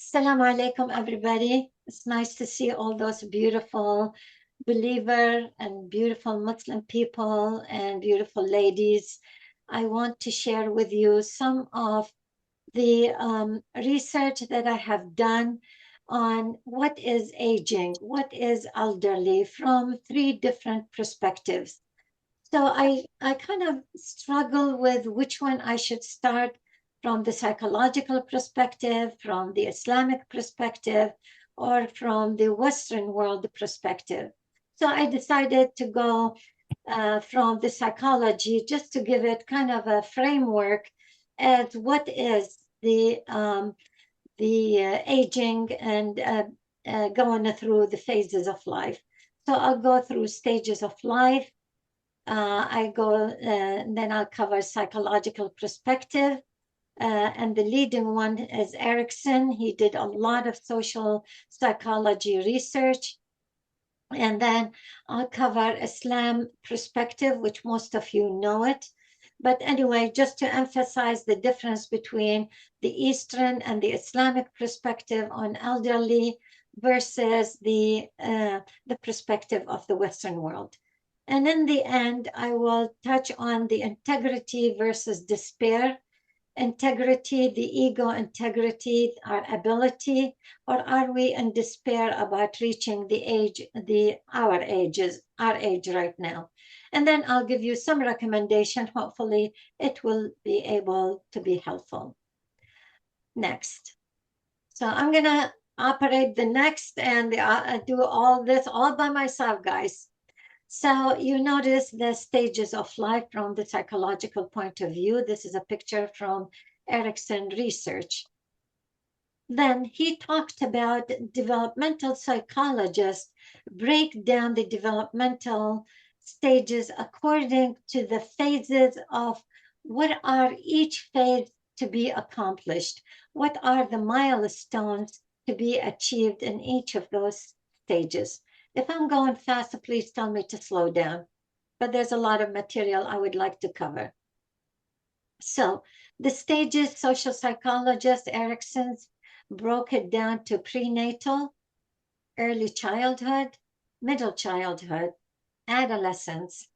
Assalamu alaikum, everybody. It's nice to see all those beautiful believer and beautiful Muslim people and beautiful ladies. I want to share with you some of the research that I have done on what is aging, what is elderly from three different perspectives. So I kind of struggle with which one I should start from the psychological perspective, from the Islamic perspective, or from the Western world perspective. So I decided to go from the psychology just to give it kind of a framework as what is the aging and going through the phases of life. So I'll go through stages of life. Then I'll cover psychological perspective. And the leading one is Erickson. He did a lot of social psychology research. And then I'll cover Islam perspective, which most of you know it. But anyway, just to emphasize the difference between the Eastern and the Islamic perspective on elderly versus the perspective of the Western world. And in the end, I will touch on the integrity versus despair. Integrity, the ego integrity, our ability, or are we in despair about reaching the age, our age right now? And then I'll give you some recommendation. Hopefully it will be able to be helpful. Next. So I'm gonna operate the next and do all this all by myself, guys. So you notice the stages of life from the psychological point of view. This is a picture from Erickson research. Then he talked about developmental psychologists break down the developmental stages according to the phases of what are each phase to be accomplished. What are the milestones to be achieved in each of those stages? If I'm going fast, please tell me to slow down. But there's a lot of material I would like to cover. So the stages, social psychologist Erickson broke it down to prenatal, early childhood, middle childhood, adolescence,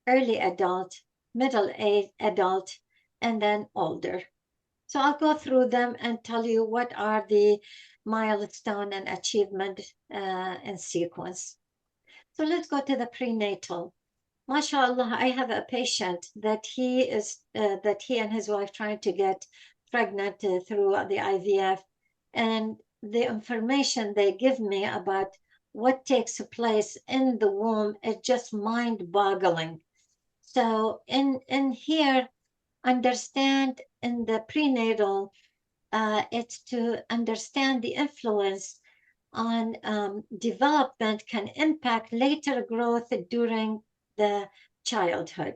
early adult, middle age adult, and then older. So I'll go through them and tell you what are the milestone and achievement in sequence. So let's go to the prenatal. MashaAllah, I have a patient that he and his wife trying to get pregnant through the IVF, and the information they give me about what takes place in the womb is just mind-boggling. So in here, understand in the prenatal, it's to understand the influence on development can impact later growth during the childhood.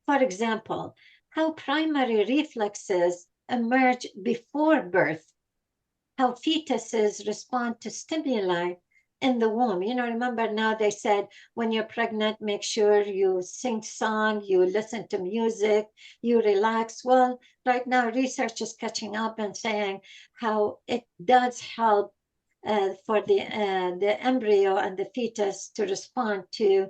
For example, how primary reflexes emerge before birth, how fetuses respond to stimuli in the womb. You know, remember now they said when you're pregnant, make sure you sing song, you listen to music, you relax. Well, right now research is catching up and saying how it does help for the embryo and the fetus to respond to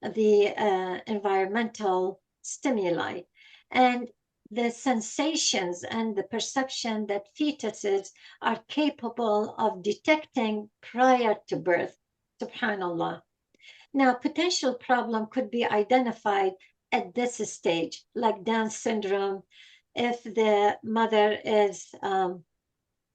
the environmental stimuli. And the sensations and the perception that fetuses are capable of detecting prior to birth. Subhanallah. Now, potential problem could be identified at this stage, like Down syndrome, if the mother is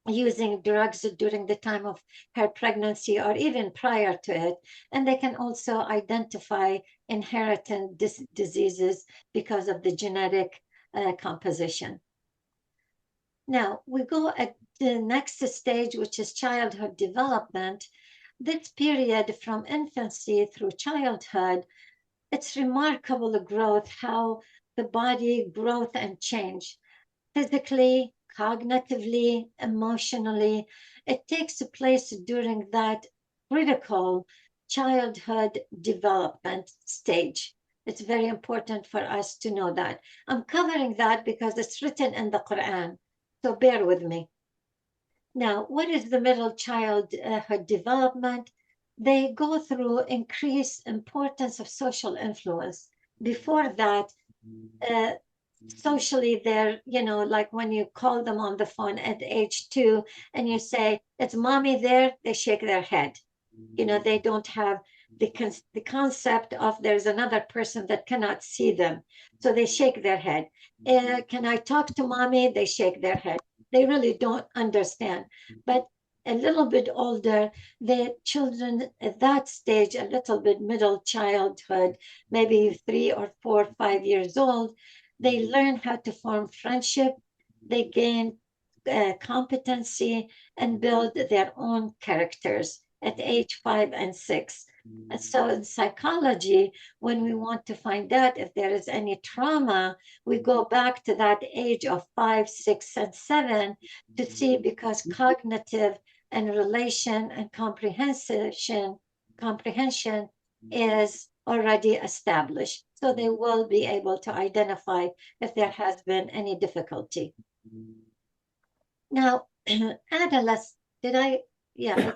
using drugs during the time of her pregnancy or even prior to it. And they can also identify inherited diseases because of the genetic composition. Now we go at the next stage, which is childhood development. This period from infancy through childhood, it's remarkable growth, how the body growth and change physically, cognitively, emotionally. It takes place during that critical childhood development stage. It's very important for us to know that. I'm covering that because it's written in the Quran, so bear with me. Now, what is the middle childhood development? They go through increased importance of social influence. Before that, uh, socially they're, like when you call them on the phone at age 2 and you say, it's mommy there, they shake their head. They don't have the concept of there's another person that cannot see them. So they shake their head. Can I talk to mommy? They shake their head. They really don't understand. But a little bit older, the children at that stage, a little bit middle childhood, maybe 3 or 4 or 5 years old, they learn how to form friendship. They gain competency and build their own characters at age 5 and 6. And so in psychology, when we want to find out if there is any trauma, we go back to that age of 5, 6, and 7 to see, because cognitive and relation and comprehension is already established. So they will be able to identify if there has been any difficulty. Now, adolescence, did I? Yeah,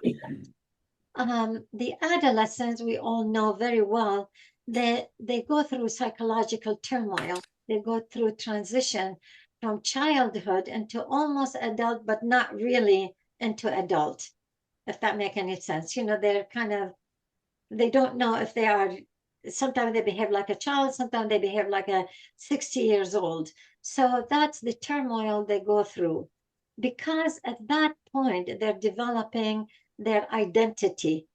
the adolescents, we all know very well that they go through psychological turmoil. They go through transition from childhood into almost adult, but not really into adult, if that make any sense. They're kind of, they don't know if they are, sometimes they behave like a child, sometimes they behave like a 60 years old. So that's the turmoil they go through. Because at that point, they're developing their identity.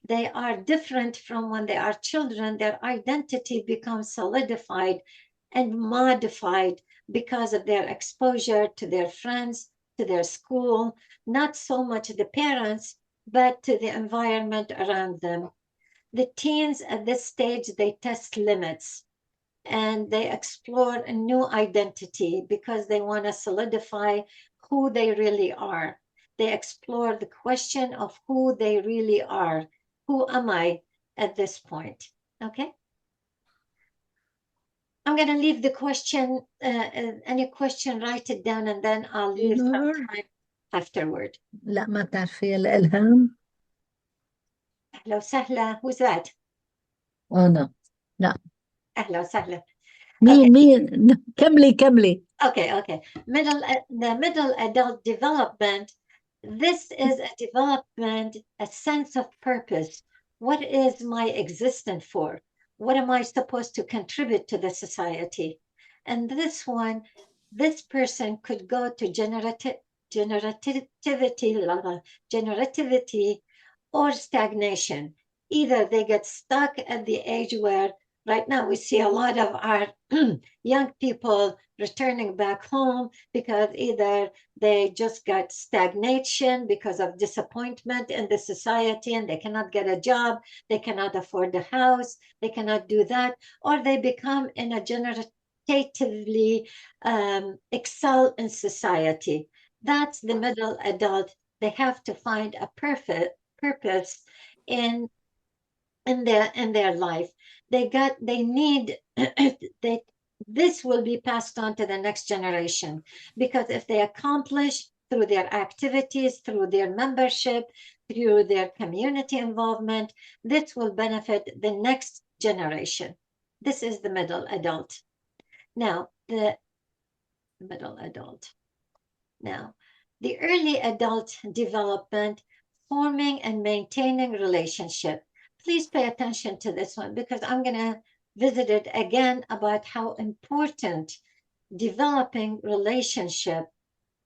They are different from when they are children. Their identity becomes solidified and modified because of their exposure to their friends, to their school, not so much the parents, but to the environment around them. The teens at this stage, they test limits and they explore a new identity because they want to solidify who they really are. They explore the question of who they really are. Who am I at this point? Okay. I'm going to leave the question, any question, write it down, and then I'll leave some time afterward. لا ما بتعرفي الإلهام؟ أهلا وسهلا. Who's that? أنا لا. أهلا وسهلا. مين كملي. Okay. The middle adult development. This is a development, a sense of purpose. What is my existence for? What am I supposed to contribute to the society? And this person could go to generativity or stagnation. Either they get stuck at the age where right now we see a lot of our young people returning back home because either they just got stagnation because of disappointment in the society and they cannot get a job, they cannot afford a house, they cannot do that, or they become in a generatively excel in society. That's the middle adult. They have to find a purpose in their life. They need this will be passed on to the next generation, because if they accomplish through their activities, through their membership, through their community involvement, this will benefit the next generation. This is the middle adult. Now, the middle adult. Now, the early adult development, forming and maintaining relationship. Please pay attention to this one because I'm going to visit it again about how important developing relationship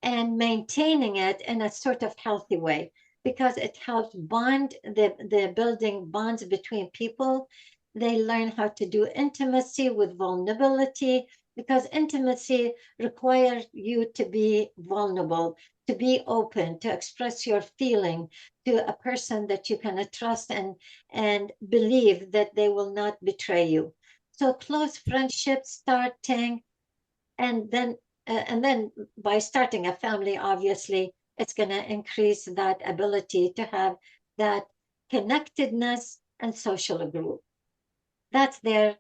and maintaining it in a sort of healthy way, because it helps bond the building bonds between people. They learn how to do intimacy with vulnerability, because intimacy requires you to be vulnerable, to be open, to express your feeling to a person that you can trust and believe that they will not betray you. So close friendship starting, and then by starting a family, obviously it's going to increase that ability to have that connectedness and social group. That's their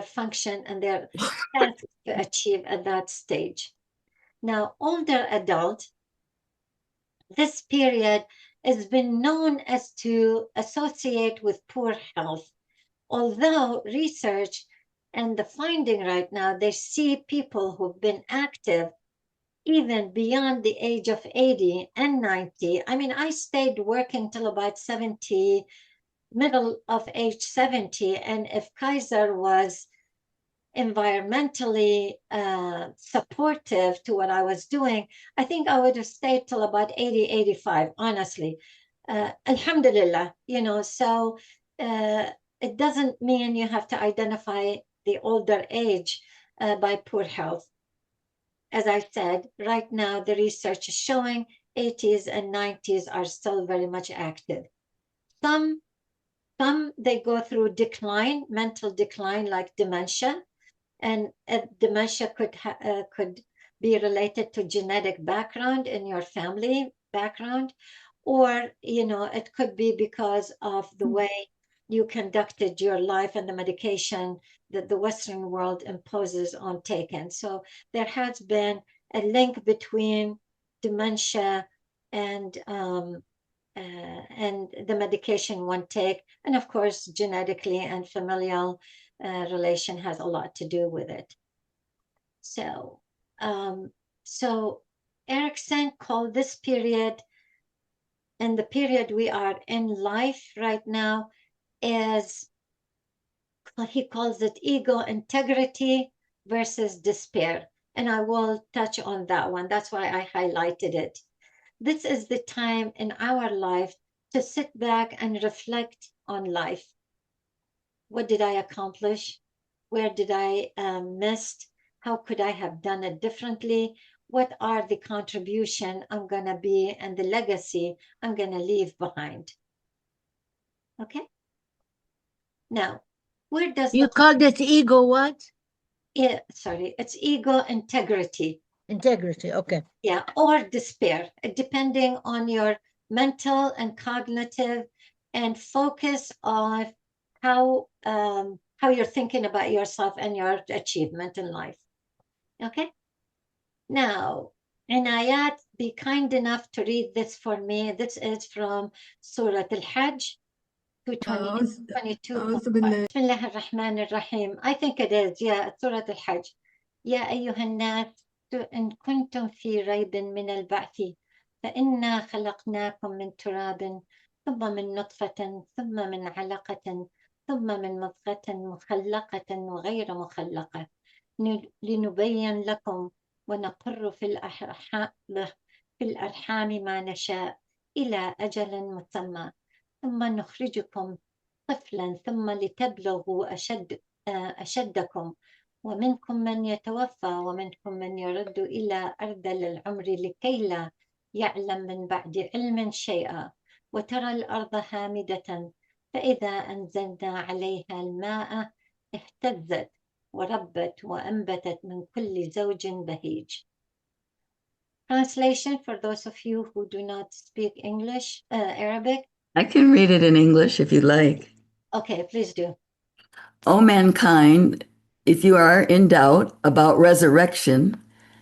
function and their task to achieve at that stage. Now, older adult, this period has been known as to associate with poor health. Although research and the finding right now, they see people who've been active even beyond the age of 80 and 90. I mean, I stayed working till about 70, middle of age 70. And if Kaiser was environmentally supportive to what I was doing, I think I would have stayed till about 80, 85, honestly. Alhamdulillah, so it doesn't mean you have to identify the older age by poor health. As I said, right now the research is showing 80s and 90s are still very much active. Some they go through decline, mental decline, like dementia, and dementia could be related to genetic background in your family background, or it could be because of the way you conducted your life and the medication that the Western world imposes on taken. So there has been a link between dementia and the medication one take, and of course genetically and familial relation has a lot to do with it. So Erickson called this period, and the period we are in life right now, is, he calls it ego integrity versus despair. And I will touch on that one. That's why I highlighted it. This is the time in our life to sit back and reflect on life. What did I accomplish? Where did I miss? How could I have done it differently? What are the contribution I'm going to be and the legacy I'm going to leave behind? Okay. Now, where does You called it ego what? it's ego integrity. Integrity, okay. Yeah, or despair, depending on your mental and cognitive and focus on how you're thinking about yourself and your achievement in life. Okay. Now, Inayat, be kind enough to read this for me. This is from Surah Al-Hajj, 222. Bismillah ar-Rahman ar-Rahim. I think it is, yeah, Surah Al-Hajj. يا أيها الناس إن كنتم في ريب من البعث فإنا خلقناكم من تراب ثم من نطفة ثم من علقة ثم من مضغة مخلقة وغير مخلقة لنبين لكم ونقر في الأرحام ما نشاء إلى أجل مسمى ثم نخرجكم طفلا ثم لتبلغوا أشدكم ومنكم من يتوفى ومنكم من يرد إلى أرذل العمر لكي لا يعلم من بعد علم شيئا وترى الأرض هامدة فإذا أنزلنا عليها الماء اهتزت وربت وأنبتت من كل زوج بهيج. Translation for those of you who do not speak English, Arabic. I can read it in English if you like. Okay, please do. O mankind, if you are in doubt about resurrection,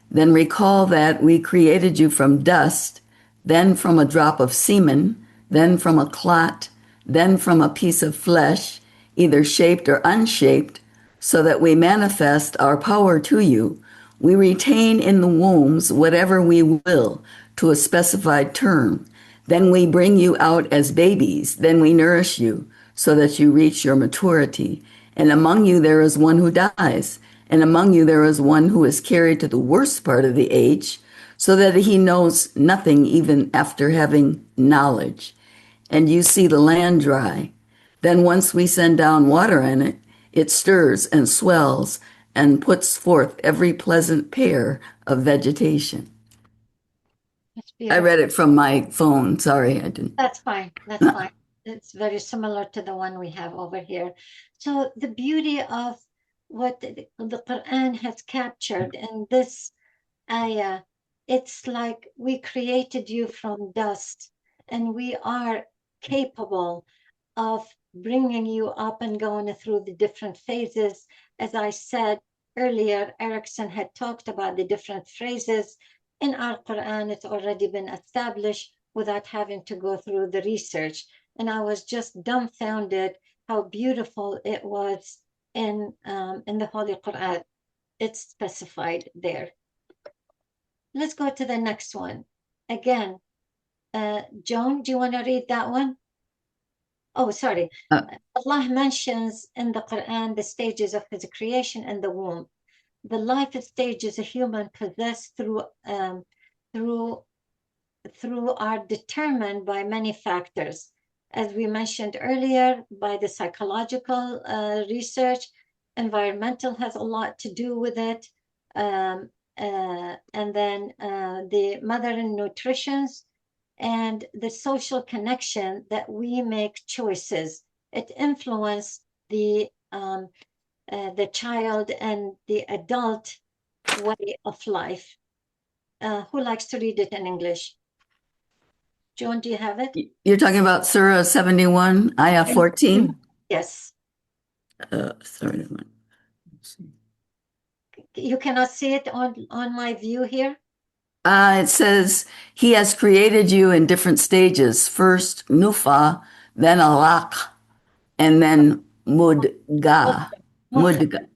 then recall that we created you from dust, then from a drop of semen, then from a clot, then from a piece of flesh, either shaped or unshaped, so that we manifest our power to you. We retain in the wombs whatever we will to a specified term. Then we bring you out as babies. Then we nourish you so that you reach your maturity. And among you there is one who dies, and among you there is one who is carried to the worst part of the age, so that he knows nothing even after having knowledge. And you see the land dry. Then once we send down water in it, it stirs and swells and puts forth every pleasant pair of vegetation. I read it from my phone. Sorry, I didn't. That's fine. That's fine. It's very similar to the one we have over here. So the beauty of what the Quran has captured in this ayah, it's like we created you from dust, and we are capable of bringing you up and going through the different phases. As I said earlier, Erickson had talked about the different phrases. In our Quran, it's already been established without having to go through the research. And I was just dumbfounded how beautiful it was in the Holy Quran. It's specified there. Let's go to the next one. Again, Joan, do you want to read that one? Oh, sorry. Allah mentions in the Quran the stages of his creation in the womb. The life stages a human possess through are determined by many factors. As we mentioned earlier, by the psychological research, environmental has a lot to do with it, and then the mother and nutrition, and the social connection that we make choices. It influences the child and the adult way of life. Who likes to read it in English? Joan, do you have it? You're talking about Surah 71, Ayah 14? Yes. Sorry. You cannot see it on my view here? It says, He has created you in different stages. First, Nufa, then Alaq, and then Mudga. Mudga.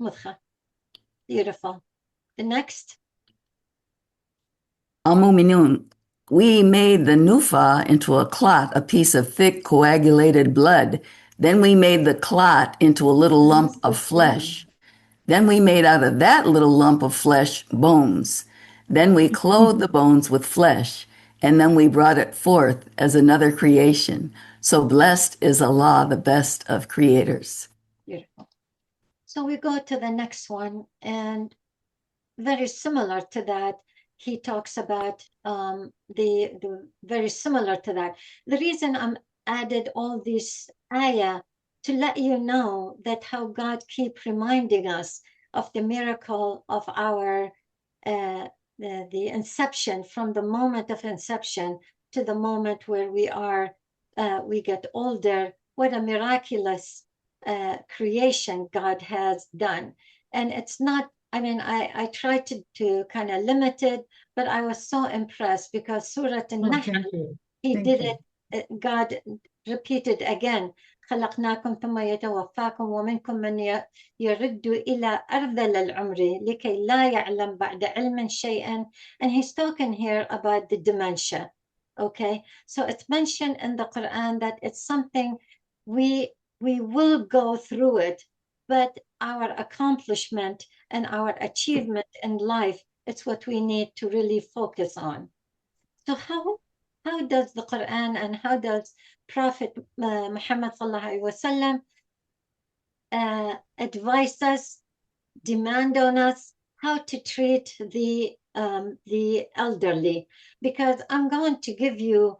Mudga. Beautiful. The next. Al-Muminun. We made the Nufa into a clot, a piece of thick coagulated blood. Then we made the clot into a little lump of flesh. Then we made out of that little lump of flesh bones. Then we clothed the bones with flesh, and then we brought it forth as another creation. So blessed is Allah, the best of creators. Beautiful. So we go to the next one, and very similar to that, he talks about the very similar to that. The reason I'm added all these ayah to let you know that how God keep reminding us of the miracle of our the inception, from the moment of inception to the moment where we are we get older. What a miraculous creation God has done. And it's not, I mean, I tried to kind of limit it, but I was so impressed because Surah An-Nahl, he did it, God repeated again, خلقناكم ثم يتوفاكم ومنكم من يرد إلى أرذل العمر لكي لا يعلم بعد علم شيئا. And he's talking here about the dementia. Okay, so it's mentioned in the Quran that it's something we will go through it, but our accomplishment and our achievement in life, it's what we need to really focus on. So how does the Quran and how does Prophet Muhammad sallallahu alaihi wasallam advise us, demand on us how to treat the elderly? Because I'm going to give you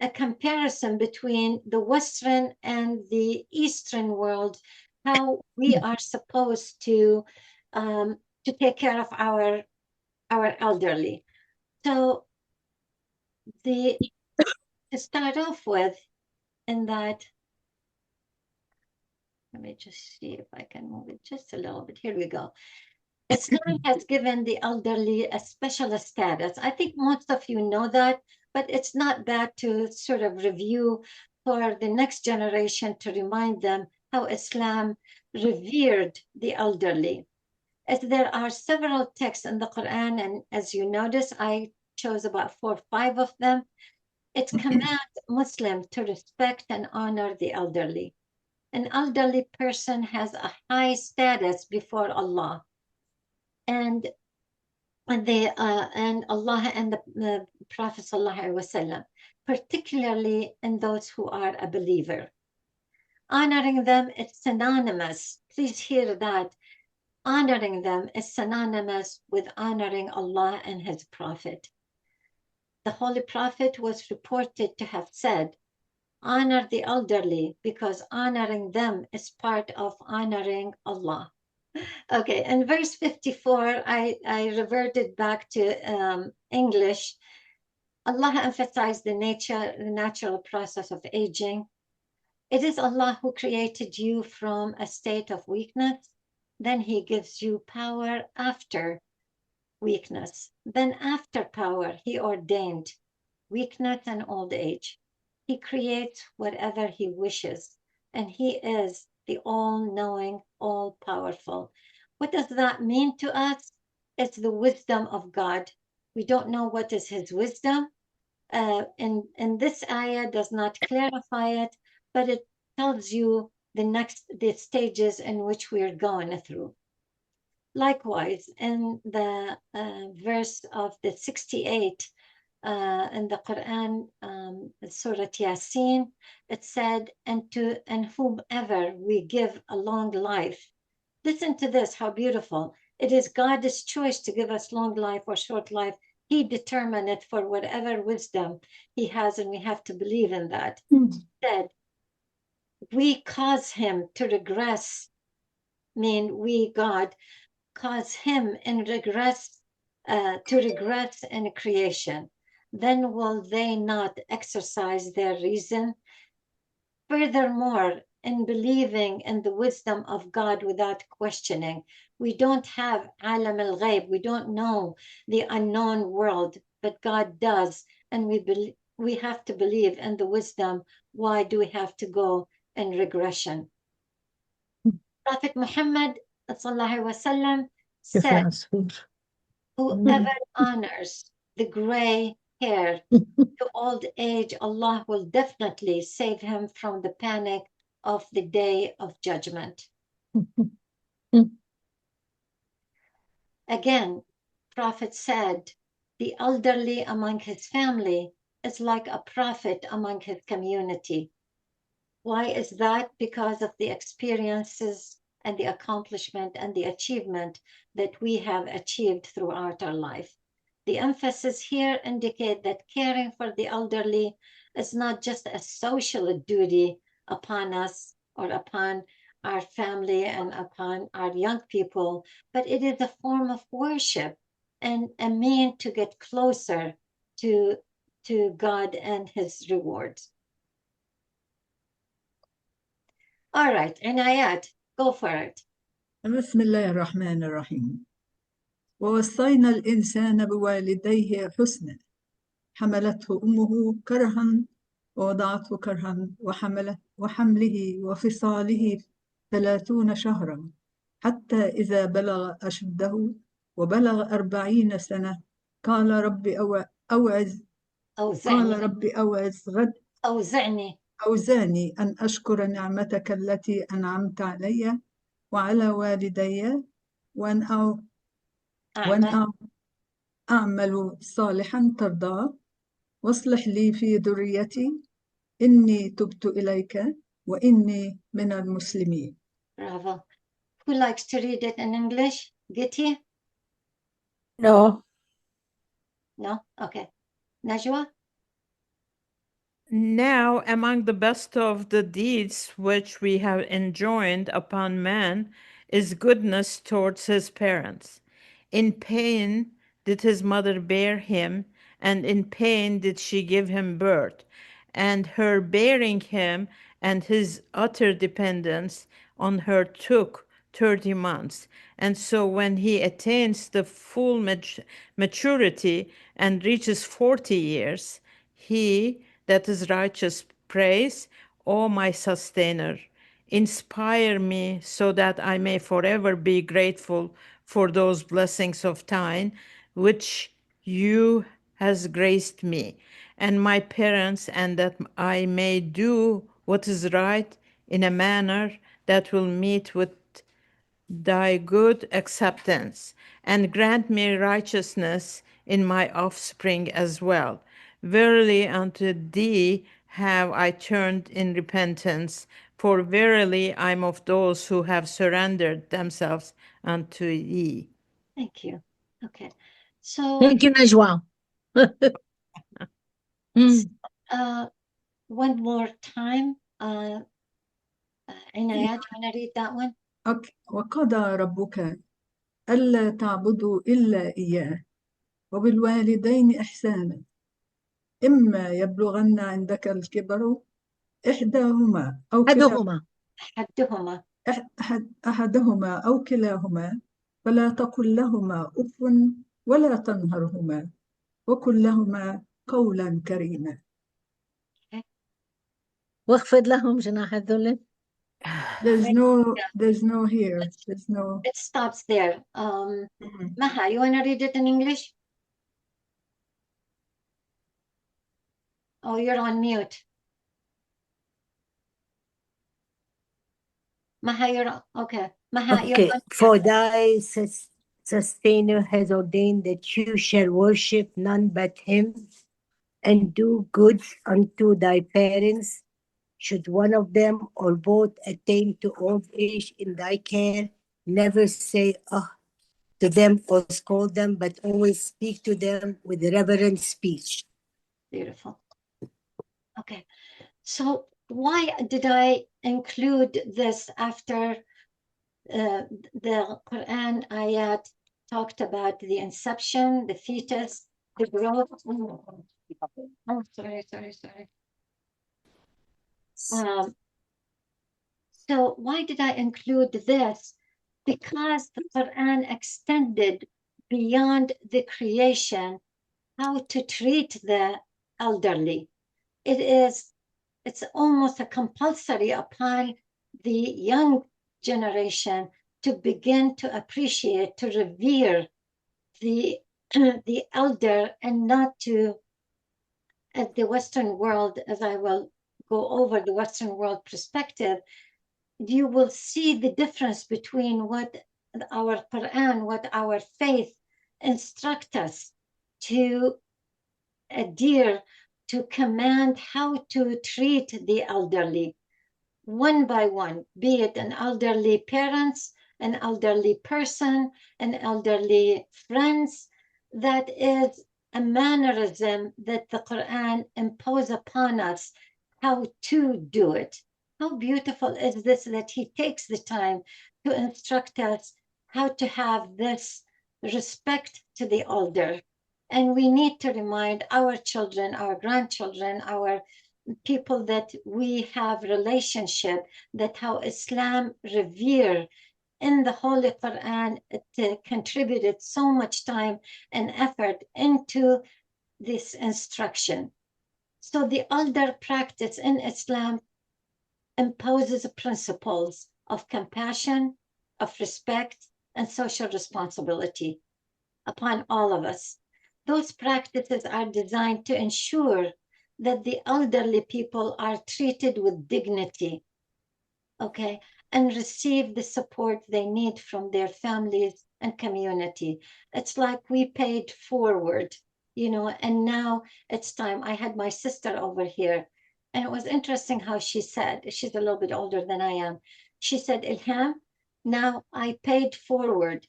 a comparison between the Western and the Eastern world, how we are supposed to take care of our elderly. So to start off with, in that, let me just see if I can move it just a little bit. Here we go. Islam has given the elderly a special status. I think most of you know that, but it's not bad to sort of review for the next generation to remind them how Islam revered the elderly. As there are several texts in the Quran, and as you notice, I chose about 4 or 5 of them. It commands Muslims to respect and honor the elderly. An elderly person has a high status before Allah. And Allah and the Prophet sallallahu alaihi wasallam, particularly in those who are a believer. Honoring them is synonymous. Please hear that. Honoring them is synonymous with honoring Allah and His Prophet. The Holy Prophet was reported to have said, honor the elderly because honoring them is part of honoring Allah. Okay, in verse 54, I reverted back to English. Allah emphasized the natural process of aging. It is Allah who created you from a state of weakness. Then He gives you power after weakness. Then after power, He ordained weakness, and old age. He creates whatever he wishes, and he is the all-knowing, all-powerful. What does that mean to us? It's the wisdom of God. We don't know what is his wisdom. And this ayah does not clarify it, but it tells you the stages in which we are going through. Likewise, in the verse of the 68 in the Quran, Surah Yasin, it said, and whomever we give a long life. Listen to this, how beautiful. It is God's choice to give us long life or short life. He determined it for whatever wisdom he has, and we have to believe in that. Said, we cause him to regress, mean we, God, cause him in regress, to regress in creation. Then will they not exercise their reason? Furthermore, in believing in the wisdom of God without questioning, we don't have alam al-ghayb, we don't know the unknown world, but God does, and we have to believe in the wisdom. Why do we have to go in regression? Prophet Muhammad sallallahu alaihi wasallam said, whoever honors the gray hair to old age, Allah will definitely save him from the panic of the day of judgment. Again, Prophet said, the elderly among his family is like a prophet among his community. Why is that? Because of the experiences and the accomplishment and the achievement that we have achieved throughout our life. The emphasis here indicates that caring for the elderly is not just a social duty upon us or upon our family and upon our young people, but it is a form of worship and a mean to get closer to God and his rewards. All right, Inayat, go for it. بسم الله الرحمن الرحيم. ووصينا الإنسان بوالديه حسنا حملته أمه كرها ووضعته كرها وحمله وفصاله 30 شهرا حتى إذا بلغ أشده وبلغ 40 سنة قال رب أوزعني أن أشكر نعمتك التي أنعمت علي وعلى والدي وأن أعمل صالحا ترضاه واصلح لي في ذريتي إني تبت إليك وإني من المسلمين. Bravo. Who likes to read it in English? Giti? No. No? Okay. Najwa? Now, among the best of the deeds which we have enjoined upon man is goodness towards his parents. In pain did his mother bear him, and in pain did she give him birth. And her bearing him and his utter dependence on her took 30 months. And so when he attains the full maturity and reaches 40 years, he that is righteous prays, O my sustainer, inspire me so that I may forever be grateful for those blessings of thine which you has graced me and my parents, and that I may do what is right in a manner that will meet with thy good acceptance, and grant me righteousness in my offspring as well. Verily unto thee have I turned in repentance, for verily I am of those who have surrendered themselves unto thee. Thank you. Okay. So, Thank you, Najwa. one more time. Inayat, you want to read that one? وقضى ربك ألا تعبدوا إلا إياه وبالوالدين إحسانا إما يبلغن عندك الكبر إحداهما أو أحدهما أو كلاهما فلا تقل لهما أف ولا تنهرهما وقل لهما قولا كريما. واخفض لهم جناح الذل. There's no here. There's no. It stops there. Maha, you want to read it in English? Oh, you're on mute. Maha, you're on. Okay. Maha, you're Okay, on. for thy sustainer has ordained that you shall worship none but him and do good unto thy parents. Should one of them or both attain to old age in thy care, never say to them or scold them, but always speak to them with reverent speech. Beautiful. Okay. So why did I include this after the Quran ayat talked about the inception, the fetus, the growth? Oh, sorry. So why did I include this? Because the Quran extended beyond the creation how to treat the elderly. It's almost a compulsory upon the young generation to begin to appreciate, to revere the the elder, and not to, as the Western world, as I will go over the Western world perspective, you will see the difference between what our Quran, what our faith instruct us to adhere, to command how to treat the elderly one by one, be it an elderly parents, an elderly person, an elderly friends. That is a mannerism that the Quran imposes upon us how to do it. How beautiful is this that he takes the time to instruct us how to have this respect to the elder. And we need to remind our children, our grandchildren, our people that we have relationship, that how Islam revere in the Holy Quran, it contributed so much time and effort into this instruction. So the elder practice in Islam imposes principles of compassion, of respect, and social responsibility upon all of us. Those practices are designed to ensure that the elderly people are treated with dignity, okay, and receive the support they need from their families and community. It's like we paid forward, and now it's time. I had my sister over here, and it was interesting how she said, she's a little bit older than I am. She said, Ilham, now I paid forward.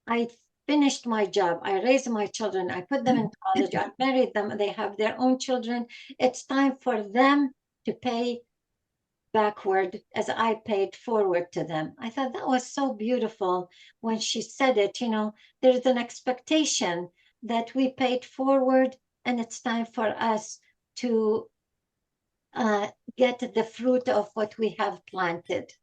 I finished my job. I raised my children. I put them in college. I married them. They have their own children. It's time for them to pay backward as I paid forward to them. I thought that was so beautiful when she said it. There's an expectation that we paid forward, and it's time for us to get the fruit of what we have planted.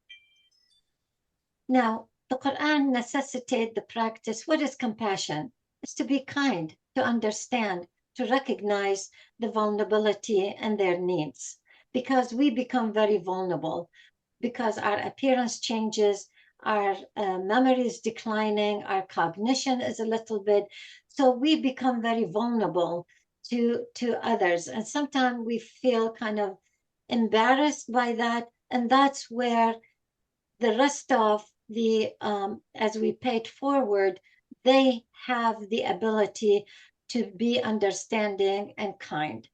Now, the Quran necessitates the practice. What is compassion? It's to be kind, to understand, to recognize the vulnerability and their needs, because we become very vulnerable, because our appearance changes, our memory is declining, our cognition is a little bit, so we become very vulnerable to others. And sometimes we feel kind of embarrassed by that, and that's where the rest of the, as we paid forward, they have the ability to be understanding and kind,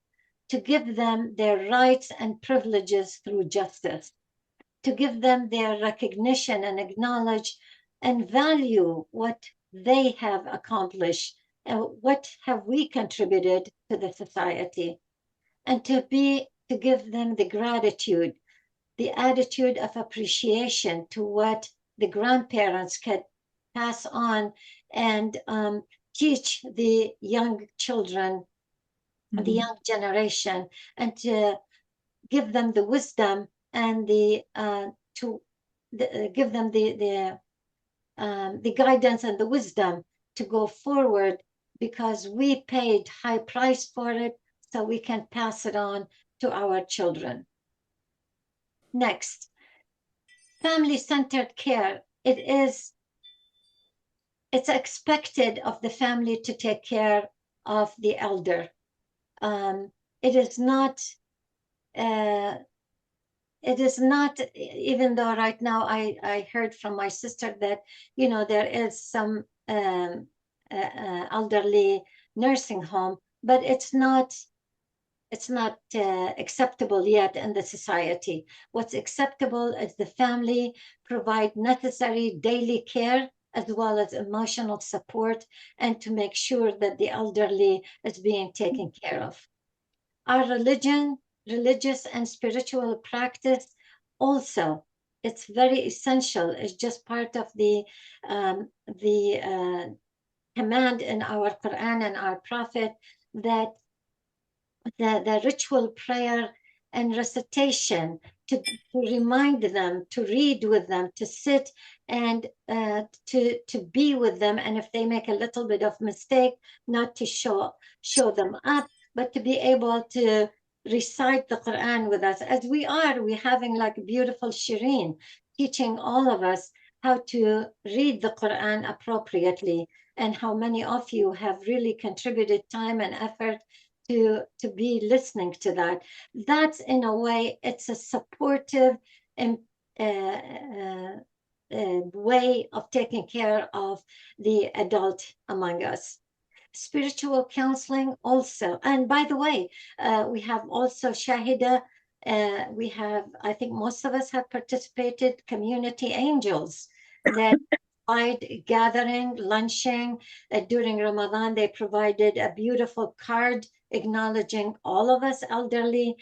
to give them their rights and privileges through justice, to give them their recognition and acknowledge and value what they have accomplished and what have we contributed to the society, and to give them the gratitude, the attitude of appreciation to what the grandparents could pass on and teach the young children, the young generation, and to give them the wisdom and give them the guidance and the wisdom to go forward, because we paid high price for it. so we can pass it on to our children. Next, family-centered care. It's expected of the family to take care of the elder. It is not, even though right now I heard from my sister that, you know, there is some elderly nursing home, but it's not acceptable yet in the society. What's acceptable is the family provide necessary daily care as well as emotional support, and to make sure that the elderly is being taken care of. Our religious and spiritual practice also, it's very essential. It's just part of the command in our Quran and our Prophet that the ritual prayer and recitation to remind them, to read with them, to sit and to be with them, and if they make a little bit of mistake, not to show them up, but to be able to recite the Quran with us, as we're having like a beautiful Shireen teaching all of us how to read the Quran appropriately, and how many of you have really contributed time and effort to be listening to that. That's, in a way, it's a supportive way of taking care of the adult among us. Spiritual counseling also. And by the way, we have also Shahida. We have, I think most of us have participated, community angels that provide gathering, lunching. During Ramadan, they provided a beautiful card acknowledging all of us elderly.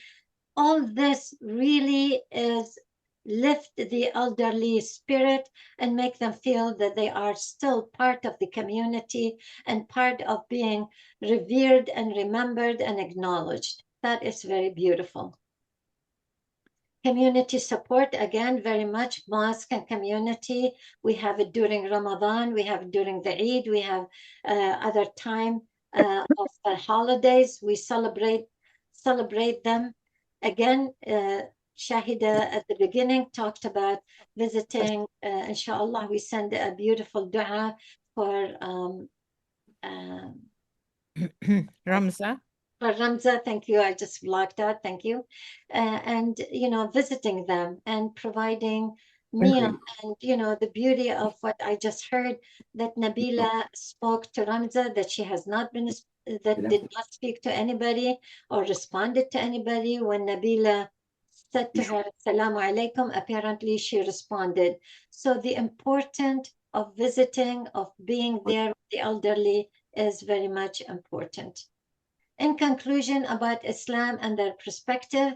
All this really is lift the elderly spirit and make them feel that they are still part of the community and part of being revered and remembered and acknowledged. That is very beautiful. Community support, again, very much mosque and community. We have it during Ramadan, we have it during the Eid, we have other time of holidays. We celebrate them. Again, Shahida at the beginning talked about visiting. Inshallah, we send a beautiful dua for Ramza. for Ramza. Thank you. I just blocked out. Thank you. And, you know, visiting them and providing meal. And, you know, the beauty of what I just heard, that Nabila spoke to Ramza, that she has not been, that did not speak to anybody or responded to anybody. When Nabila said to her, Assalamu alaikum, apparently she responded. So the importance of visiting, of being there with the elderly is very much important. In conclusion, about Islam and their perspective,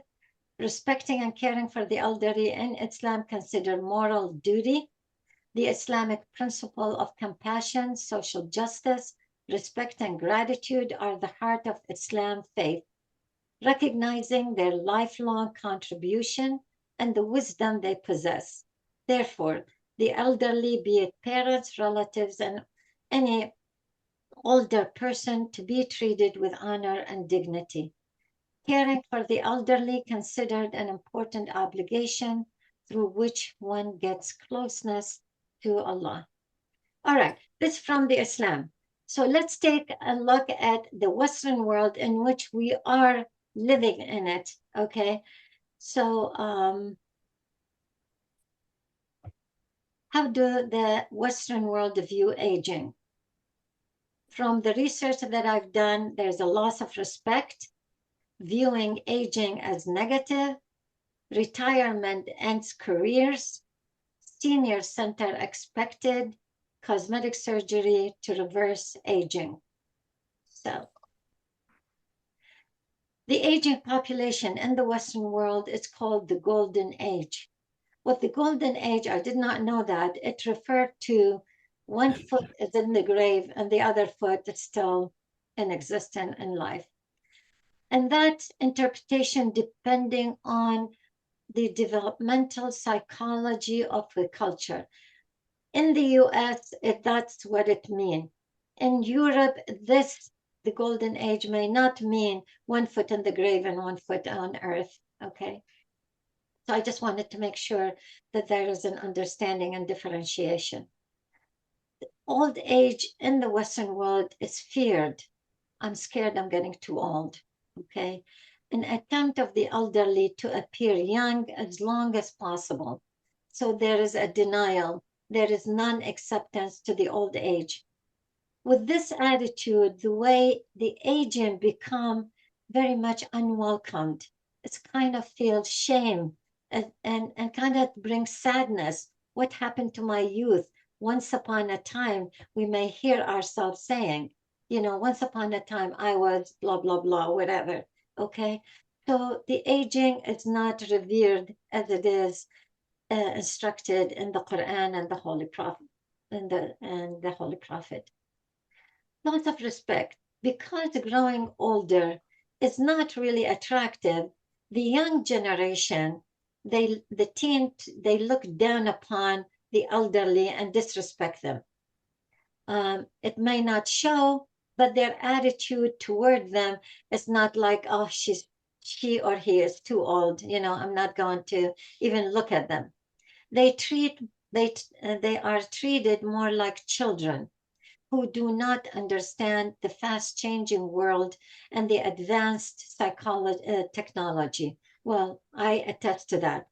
respecting and caring for the elderly in Islam consider moral duty. The Islamic principle of compassion, social justice, respect, and gratitude are the heart of Islam faith, recognizing their lifelong contribution and the wisdom they possess. Therefore, the elderly, be it parents, relatives, and any older person, to be treated with honor and dignity. Caring for the elderly considered an important obligation through which one gets closeness to Allah. All right, this from the Islam. So let's take a look at the Western world in which we are living in it, okay? So how do the Western world view aging? From the research that I've done, there's a loss of respect, viewing aging as negative, retirement ends careers, senior center expected, cosmetic surgery to reverse aging. So, the aging population in the Western world is called the Golden Age. What the Golden Age, I did not know that, it referred to one foot is in the grave and the other foot is still in existence in life. And that interpretation, depending on the developmental psychology of the culture. In the US, that's what it means. In Europe, the the golden age may not mean 1 foot in the grave and 1 foot on earth, okay? So I just wanted to make sure that there is an understanding and differentiation. Old age in the Western world is feared. I'm scared I'm getting too old, okay? An attempt of the elderly to appear young as long as possible. So there is a denial, there is non-acceptance to the old age. With this attitude, the way the aging become very much unwelcomed. It's kind of feels shame and kind of brings sadness. What happened to my youth? Once upon a time, we may hear ourselves saying, you know, once upon a time I was blah, blah, blah, whatever, okay? So the aging is not revered as it is instructed in the Quran and the Holy Prophet, and the Holy Prophet. Lots of respect, because growing older is not really attractive. The young generation, they look down upon the elderly and disrespect them. It may not show, but their attitude toward them is not like, oh, she or he is too old, you know, I'm not going to even look at them. They are treated more like children who do not understand the fast-changing world and the advanced technology. Well, I attest to that.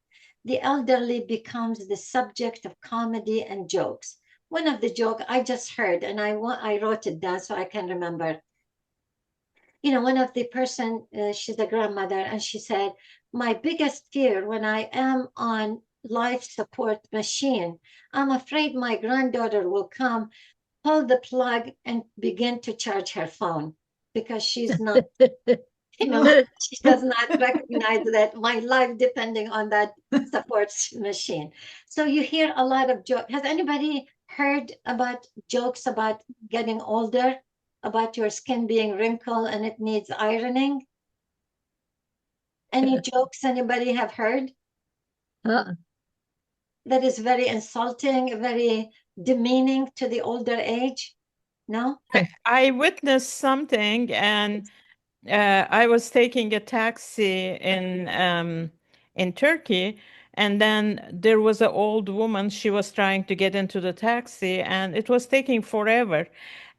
The elderly becomes the subject of comedy and jokes. One of the jokes I just heard, and I wrote it down so I can remember. You know, one of the person, she's a grandmother, and she said, my biggest fear when I am on life support machine, I'm afraid my granddaughter will come, pull the plug and begin to charge her phone, because she's not, you know, she does not recognize that my life depending on that support machine. So you hear a lot of jokes. Has anybody heard about jokes about getting older, about your skin being wrinkled and it needs ironing? Any jokes anybody have heard? That is very insulting, very demeaning to the older age? No? I witnessed something, and I was taking a taxi in Turkey, and then there was an old woman. She was trying to get into the taxi, and it was taking forever.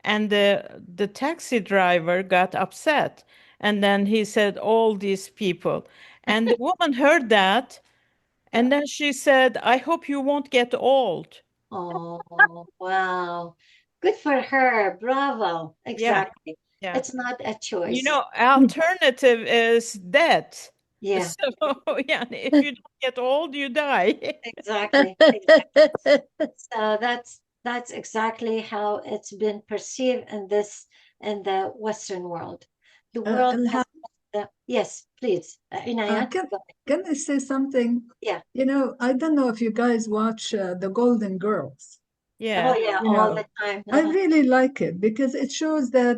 And the taxi driver got upset, and then he said, "All these people." And the woman heard that, and then she said, "I hope you won't get old." Oh, wow. Good for her. Bravo. Exactly. Yeah. It's not a You choice. know, alternative is death. Yeah, So, yeah, if you don't get old, you die. exactly. Exactly. So that's exactly how it's been perceived in the Western world. The world has Ilham, yes, please. Inayat, can, go ahead. can I say something? Yeah. You know, I don't know if you guys watch The Golden Girls. Yeah. Oh yeah, You all know, the time. I really like it because it shows that,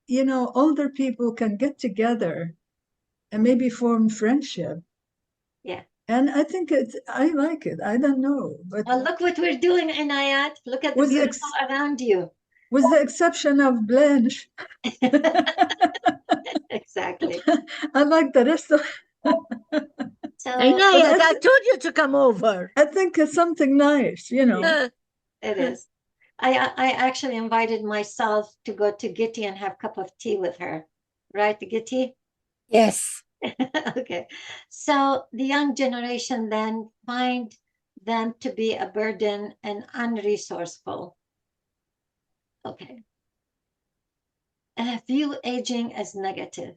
you know, older people can get together and maybe form friendship. Yeah. And I think I like it. I don't know, but Well, look what we're doing, Inayat. Look at the with the beautiful around you. with the exception of Blanche, Exactly. I like the rest of. So Inayat, I told you to come over. I think it's something nice, you know. yeah, it is. I actually invited myself to go to Gitti and have a cup of tea with her. Right, Gitti? Yes. Okay. So the young generation then find them to be a burden and unresourceful. Okay. View aging as negative.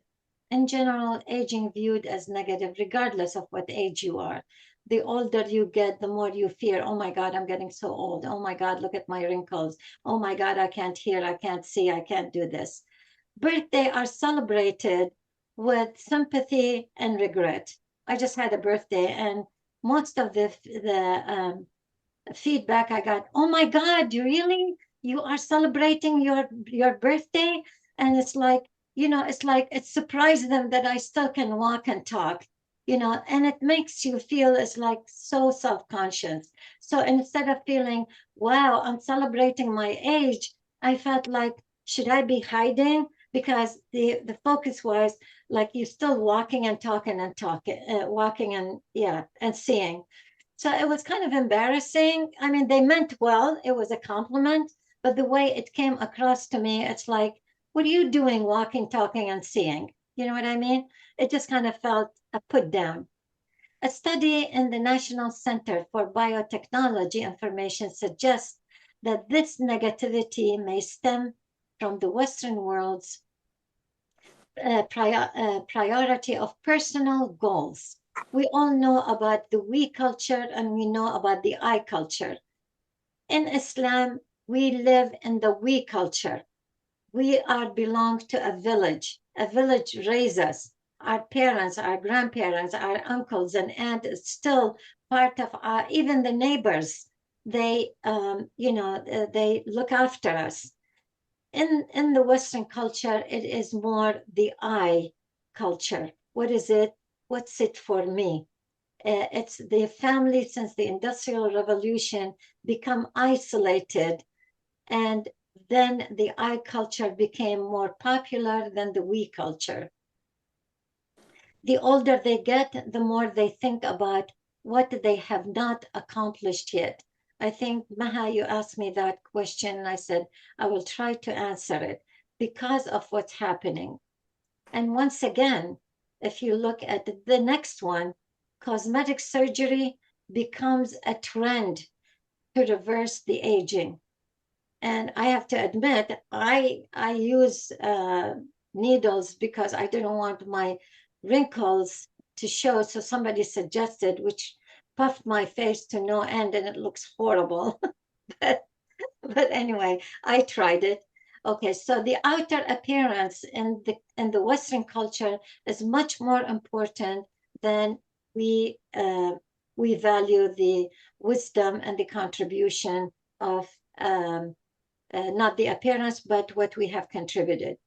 In general, aging viewed as negative, regardless of what age you are. The older you get, the more you fear, oh my God, I'm getting so old. Oh my God, look at my wrinkles. Oh my God, I can't hear, I can't see, I can't do this. Birthdays are celebrated with sympathy and regret. I just had a birthday, and most of the feedback I got, oh my God, you are celebrating your birthday? And it's like, you know, it's like it surprised them that I still can walk and talk, you know, and it makes you feel it's like so self-conscious. So instead of feeling, wow, I'm celebrating my age, I felt like, should I be hiding? because the focus was like you're still walking and talking and talking, walking and and seeing. So it was kind of embarrassing. I mean, they meant well, it was a compliment, but the way it came across to me, it's like, what are you doing walking, talking, and seeing? You know what I mean? It just kind of felt a put down. A study in the National Center for Biotechnology Information suggests that this negativity may stem from the Western world's priority of personal goals. We all know about the we culture and we know about the I culture. In Islam, we live in the we culture. We are belong to a village. A village raises us. Our parents, our grandparents, our uncles and aunts is still part of our, even the neighbors, they, they look after us. In the Western culture, it is more the I culture. What is it? What's it for me? It's the family since the Industrial Revolution become isolated, and then the I culture became more popular than the we culture. The older they get, the more they think about what they have not accomplished yet. I think, Maha, you asked me that question, and I said, I will try to answer it because of what's happening. And once again, if you look at the next one, cosmetic surgery becomes a trend to reverse the aging. And I have to admit, I use needles because I didn't want my wrinkles to show. So somebody suggested, which puffed my face to no end, and it looks horrible. but anyway, I tried it. Okay, so the outer appearance in the Western culture is much more important than we value the wisdom and the contribution of not the appearance, but what we have contributed.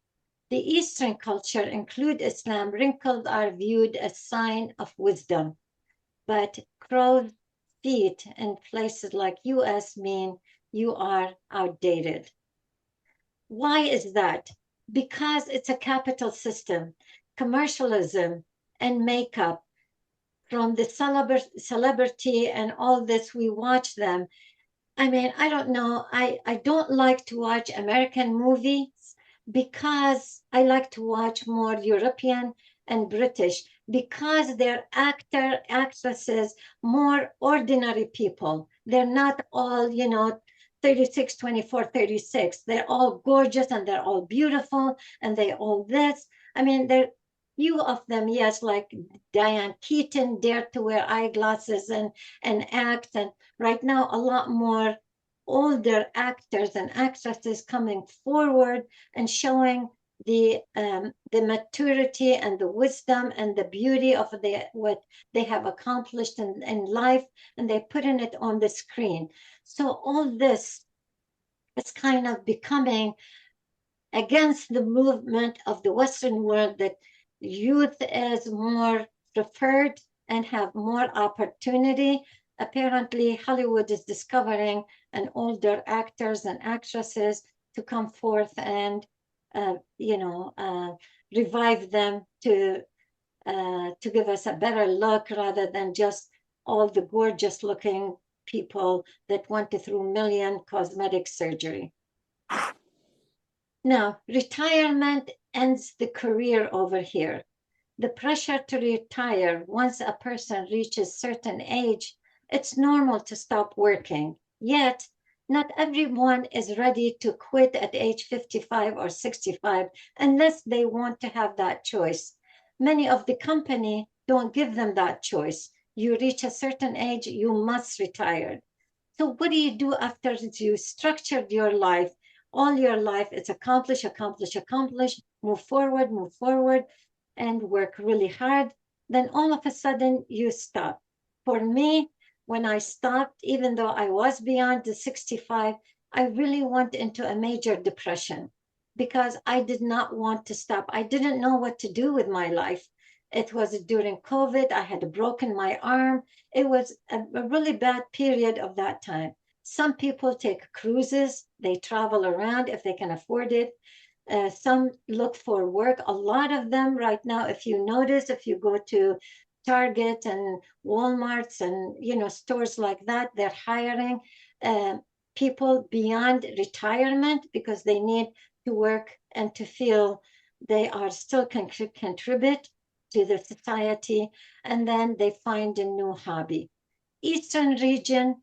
The Eastern culture, include Islam, wrinkles are viewed as sign of wisdom, but crow's feet in places like US mean you are outdated. Why is that? Because it's a capital system, commercialism and makeup, from the celebrity and all this, we watch them. I mean, I don't know. I don't like to watch American movies because I like to watch more European and British because they're actresses, more ordinary people. They're not all, 36, 24, 36. They're all gorgeous and they're all beautiful and they all this. I mean, there few of them, yes, like Diane Keaton dared to wear eyeglasses and act. And right now, a lot more older actors and actresses coming forward and showing the maturity and the wisdom and the beauty of what they have accomplished in life, and they're putting it on the screen. So all this is kind of becoming against the movement of the Western world that youth is more preferred and have more opportunity. Apparently, Hollywood is discovering an older actors and actresses to come forth and, revive them to give us a better look rather than just all the gorgeous looking people that went through million cosmetic surgery. Now, retirement ends the career over here. The pressure to retire once a person reaches certain age, it's normal to stop working. Yet, not everyone is ready to quit at age 55 or 65 unless they want to have that choice. Many of the company don't give them that choice. You reach a certain age, you must retire. So what do you do after you structured your life? All your life, it's accomplish, move forward, and work really hard. Then all of a sudden you stop. For me, when I stopped, even though I was beyond the 65, I really went into a major depression because I did not want to stop. I didn't know what to do with my life. It was during COVID. I had broken my arm. It was a really bad period of that time. Some people take cruises. They travel around if they can afford it. Some look for work. A lot of them right now, if you notice, if you go to Target and Walmarts and stores like that, they're hiring people beyond retirement because they need to work and to feel they are still contribute to the society, and then they find a new hobby. Eastern region,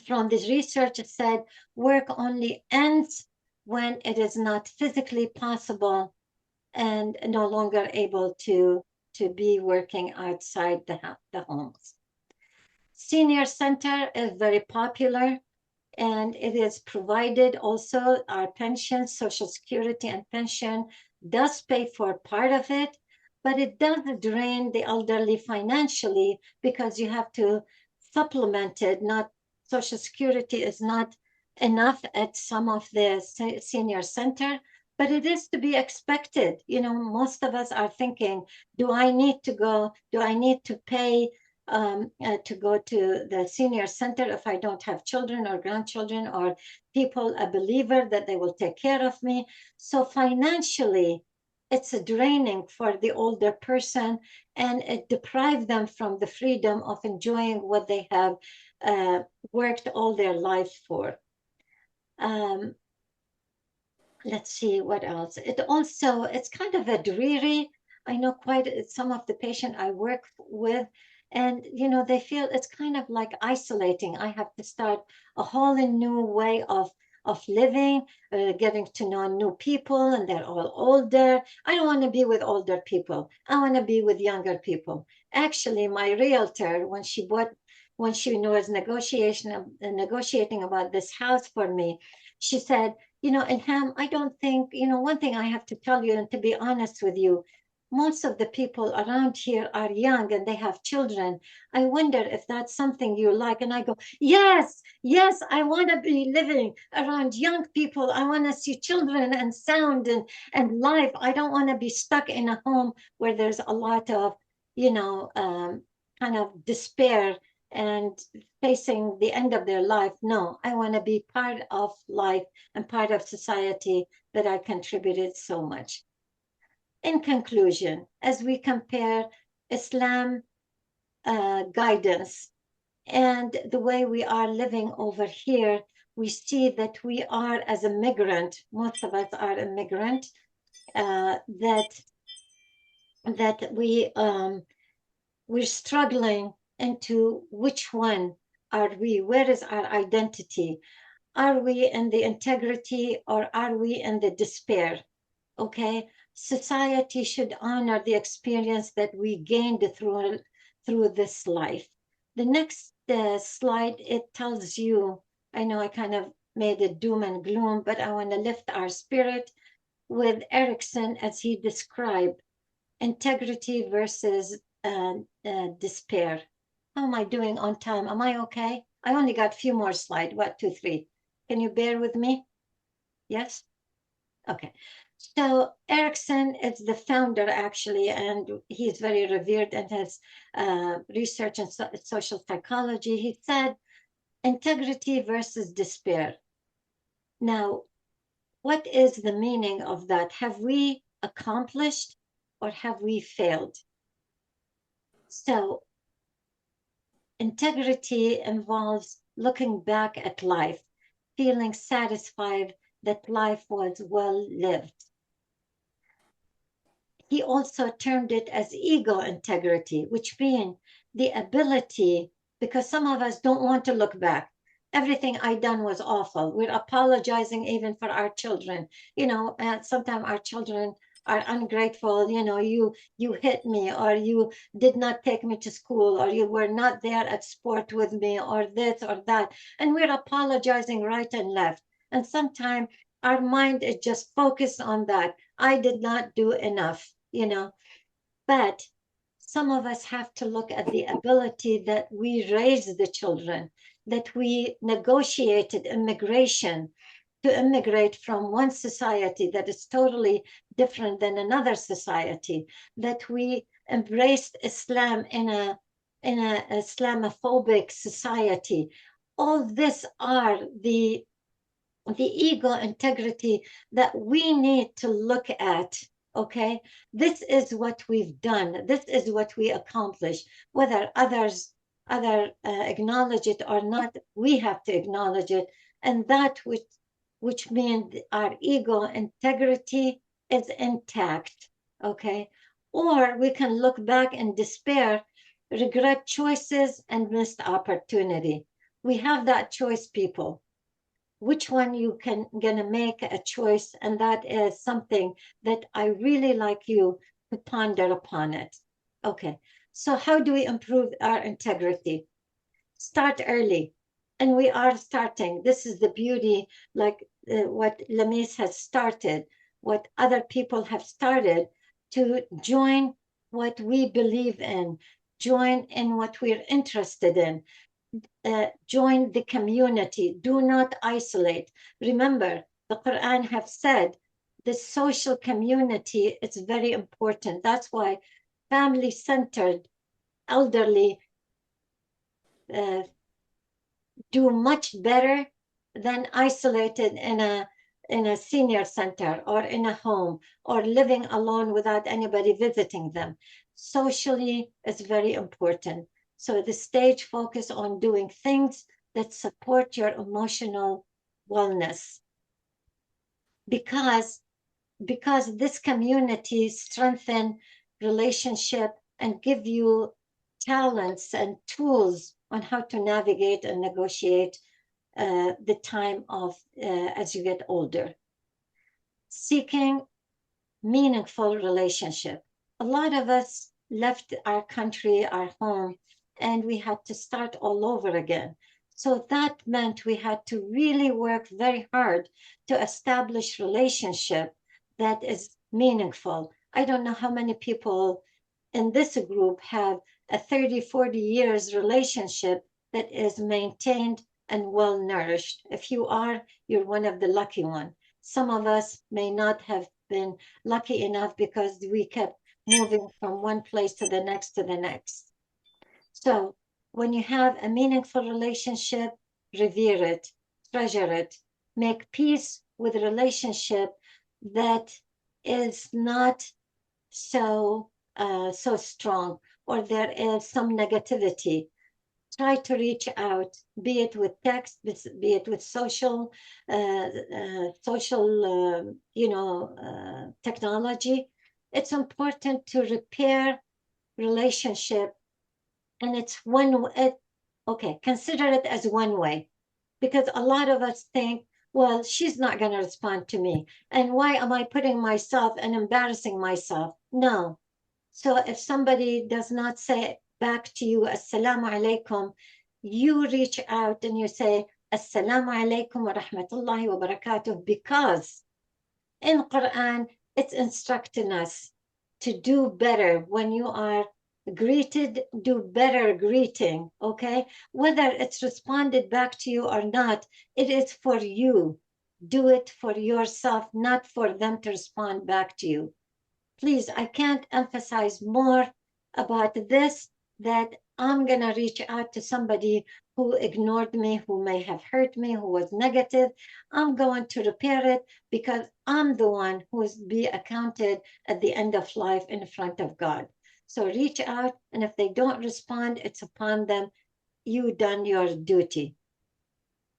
from this research, it said work only ends when it is not physically possible and no longer able to be working outside the homes. Senior center is very popular, and it is provided also. Our pension, Social Security and pension does pay for part of it, but it does drain the elderly financially because you have to supplement it. Not Social Security is not enough at some of the senior center, but it is to be expected. Most of us are thinking, do I need to pay to go to the senior center if I don't have children or grandchildren or people, a believer that they will take care of me? So financially, it's draining for the older person, and it deprives them from the freedom of enjoying what they have worked all their life for. Let's see what else. It's kind of a dreary. I know quite some of the patient I work with, and they feel it's kind of like isolating. I have to start a whole new way of living, getting to know new people, and they're all older. I don't want to be with older people. I want to be with younger people. Actually, my realtor, when she was negotiating about this house for me, she said, Ilham, I don't think, one thing I have to tell you, and to be honest with you, most of the people around here are young and they have children. I wonder if that's something you like. And I go, yes, I want to be living around young people. I want to see children and sound and life. I don't want to be stuck in a home where there's a lot of, kind of despair and facing the end of their life. No, I want to be part of life and part of society that I contributed so much. In conclusion, as we compare Islam guidance and the way we are living over here, we see that we are, as a migrant, most of us are immigrant, that we're struggling into which one are we? Where is our identity? Are we in the integrity or are we in the despair? Okay, society should honor the experience that we gained through this life. The next slide, it tells you, I know I kind of made it doom and gloom, but I want to lift our spirit with Erickson as he described integrity versus despair. How am I doing on time? Am I okay? I only got a few more slides. 1, 2, 3. Can you bear with me? Yes? Okay. So Erickson is the founder, actually, and he's very revered in his research in social psychology. He said, integrity versus despair. Now, what is the meaning of that? Have we accomplished or have we failed? So integrity involves looking back at life, feeling satisfied that life was well lived. He also termed it as ego integrity, which means the ability, because some of us don't want to look back. Everything I done was awful. We're apologizing even for our children. Sometimes our children are ungrateful. You hit me, or you did not take me to school, or you were not there at sport with me, or this or that. And we're apologizing right and left. And sometimes our mind is just focused on that. I did not do enough. But some of us have to look at the ability that we raised the children, that we negotiated immigration to immigrate from one society that is totally different than another society, that we embraced Islam in a Islamophobic society. All this are the the ego integrity that we need to look at. Okay, this is what we've done, this is what we accomplished, whether others acknowledge it or not, we have to acknowledge it. And that which means our ego integrity is intact. Okay, or we can look back in despair, regret choices and missed opportunity. We have that choice, people. Which one you can gonna make a choice, and that is something that I really like you to ponder upon it. Okay, so how do we improve our integrity? Start early, and we are starting. This is the beauty, like what Lamis has started, what other people have started, to join what we believe in, join in what we're interested in. Join the community. Do not isolate. Remember, the Quran have said the social community is very important. That's why family-centered elderly do much better than isolated in a senior center or in a home or living alone without anybody visiting them. Socially is very important. So the stage focus on doing things that support your emotional wellness, because this community strengthen relationship and give you talents and tools on how to navigate and negotiate the time of as you get older. Seeking meaningful relationship. A lot of us left our country, our home, and we had to start all over again. So that meant we had to really work very hard to establish relationship that is meaningful. I don't know how many people in this group have a 30, 40 years relationship that is maintained and well nourished. If you are, you're one of the lucky ones. Some of us may not have been lucky enough because we kept moving from one place to the next to the next. So when you have a meaningful relationship, revere it, treasure it, make peace with a relationship that is not so strong, or there is some negativity. Try to reach out, be it with text, be it with social technology. It's important to repair relationship, and it's okay, consider it as one way, because a lot of us think, well, she's not going to respond to me, and why am I putting myself and embarrassing myself? No. So if somebody does not say back to you, Assalamu alaikum, you reach out and you say, Assalamu alaikum wa rahmatullahi wa barakatuh, because in Quran, it's instructing us to do better when you are greeted, do better greeting, okay? Whether it's responded back to you or not, it is for you. Do it for yourself, not for them to respond back to you. Please, I can't emphasize more about this, that I'm going to reach out to somebody who ignored me, who may have hurt me, who was negative. I'm going to repair it, because I'm the one who is be accounted at the end of life in front of God. So reach out, and if they don't respond, it's upon them. You done your duty.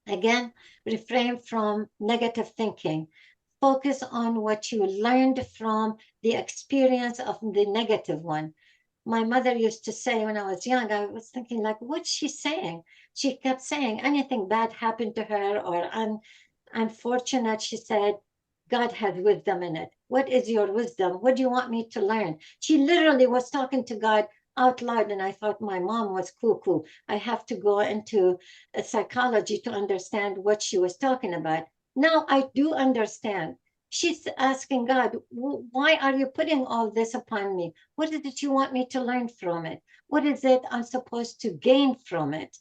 Again, refrain from negative thinking. Focus on what you learned from the experience of the negative one. My mother used to say when I was young, I was thinking, like, what's she saying? She kept saying anything bad happened to her or unfortunate. She said, God has wisdom in it. What is your wisdom? What do you want me to learn? She literally was talking to God out loud, and I thought my mom was cuckoo. I have to go into psychology to understand what she was talking about. Now I do understand. She's asking God, why are you putting all this upon me? What is it you want me to learn from it? What is it I'm supposed to gain from it?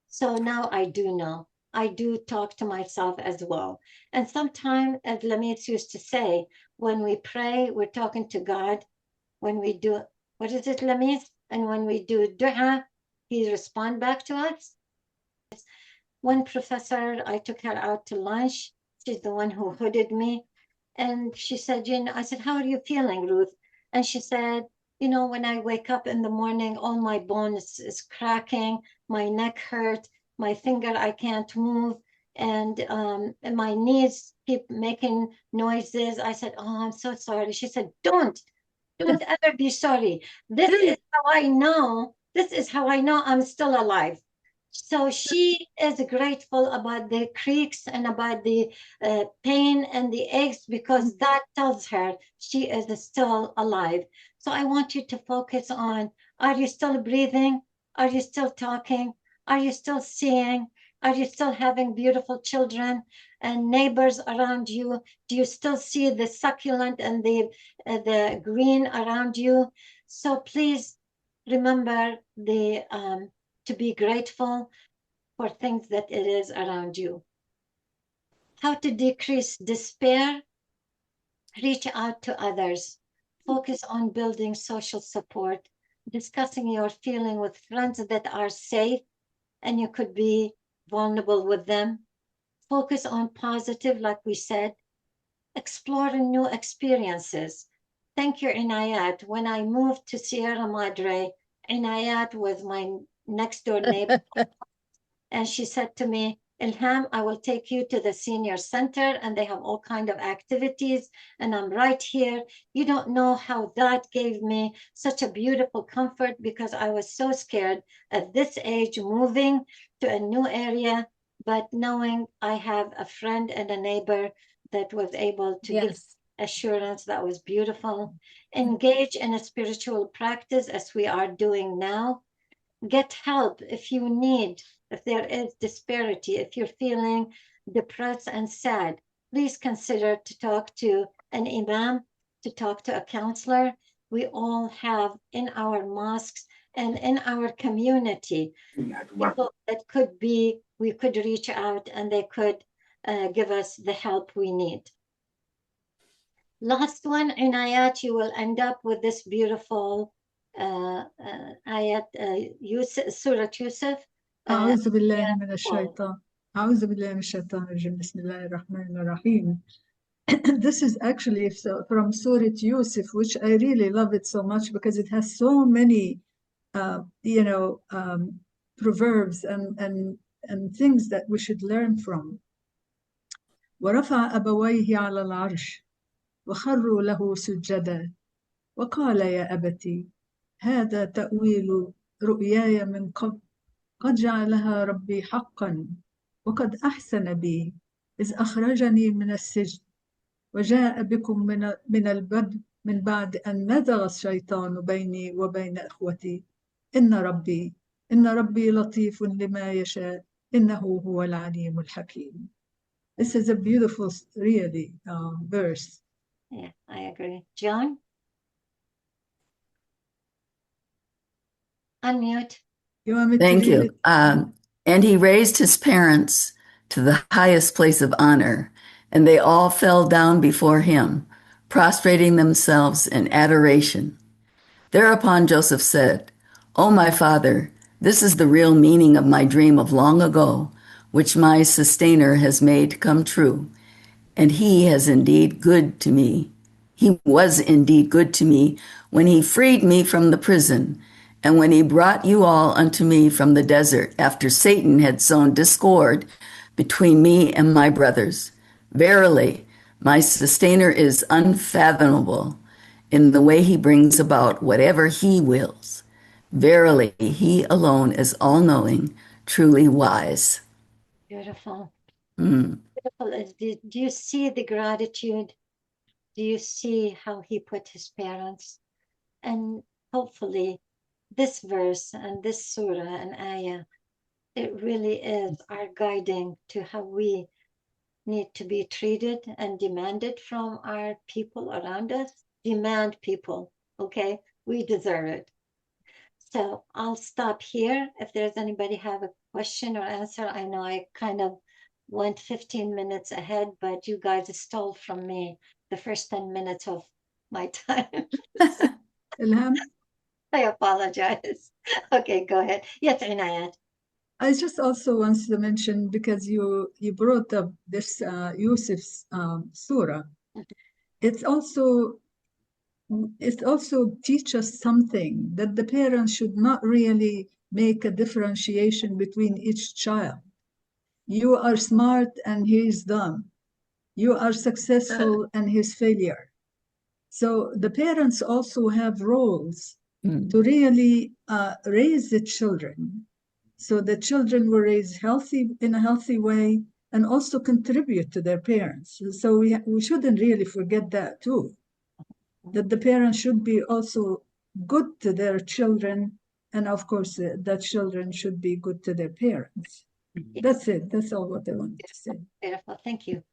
So now I do know. I do talk to myself as well. And sometimes, as Lamitz used to say, when we pray, we're talking to God. When we do, what is it, Lamitz? And when we do dua, he responds back to us. One professor, I took her out to lunch. She's the one who hooded me. And she said, I said, how are you feeling, Ruth? And she said, when I wake up in the morning, all my bones is cracking, my neck hurt, my finger, I can't move, and my knees keep making noises. I said, oh, I'm so sorry. She said, don't ever be sorry. This is how I know I'm still alive. So she is grateful about the creaks and about the pain and the aches, because that tells her she is still alive. So I want you to focus on, are you still breathing? Are you still talking? Are you still seeing? Are you still having beautiful children and neighbors around you? Do you still see the succulent and the green around you? So please remember to be grateful for things that it is around you. How to decrease despair? Reach out to others. Focus on building social support, discussing your feeling with friends that are safe and you could be vulnerable with them. Focus on positive, like we said. Exploring new experiences. Thank you, Inayat. When I moved to Sierra Madre, Inayat was my next door neighbor. And she said to me, Ilham, I will take you to the senior center and they have all kinds of activities and I'm right here. You don't know how that gave me such a beautiful comfort, because I was so scared at this age moving to a new area, but knowing I have a friend and a neighbor that was able to give assurance, that was beautiful. Engage in a spiritual practice as we are doing now. Get help if you need, if there is disparity, if you're feeling depressed and sad, please consider to talk to an imam, to talk to a counselor. We all have in our mosques and in our community people that we could reach out and they could give us the help we need. Last one, Inayat, you will end up with this beautiful ayat, Surah Yusuf. أعوذ بالله من الشيطان أعوذ بالله من الشيطان الرجيم بسم الله الرحمن الرحيم. This is actually from Surah Yusuf, which I really love it so much because it has so many, proverbs and things that we should learn from. ورفع أبويه على العرش وخروا له سجدا وقال يا أبتي هذا تأويل رؤياي من قبل قد جعلها ربي حقا وقد أحسن بي إذ أخرجني من السجن وجاء بكم من البدو من بعد أن نزغ الشيطان بيني وبين إخوتي إن ربي لطيف لما يشاء إنه هو العليم الحكيم. This is a beautiful, really, verse. Yeah, I agree. John? Unmute. You want me to Thank read you. it? And he raised his parents to the highest place of honor, and they all fell down before him, prostrating themselves in adoration. Thereupon Joseph said, O my father, this is the real meaning of my dream of long ago, which my sustainer has made come true. And he has indeed good to me. He was indeed good to me when he freed me from the prison, and when he brought you all unto me from the desert, after Satan had sown discord between me and my brothers. Verily, my sustainer is unfathomable in the way he brings about whatever he wills. Verily, he alone is all-knowing, truly wise. Beautiful. Mm. Beautiful. Do you see the gratitude? Do you see how he put his parents? And hopefully this verse and this surah and ayah, it really is our guiding to how we need to be treated and demanded from our people around us. Demand people, okay? We deserve it. So I'll stop here. If there's anybody have a question or answer, I know I kind of went 15 minutes ahead, but you guys stole from me the first 10 minutes of my time. Ilham? I apologize. Okay, go ahead. Yes, Inayat. I just also wants to mention, because you brought up this Yusuf's surah, it also teaches something, that the parents should not really make a differentiation between each child. You are smart and he is dumb. You are successful and he's failure. So the parents also have roles to really raise the children, so the children were raised in a healthy way and also contribute to their parents. So we shouldn't really forget that too, that the parents should be also good to their children, and of course the children should be good to their parents. That's it. That's all what I wanted to say. Beautiful. Thank you.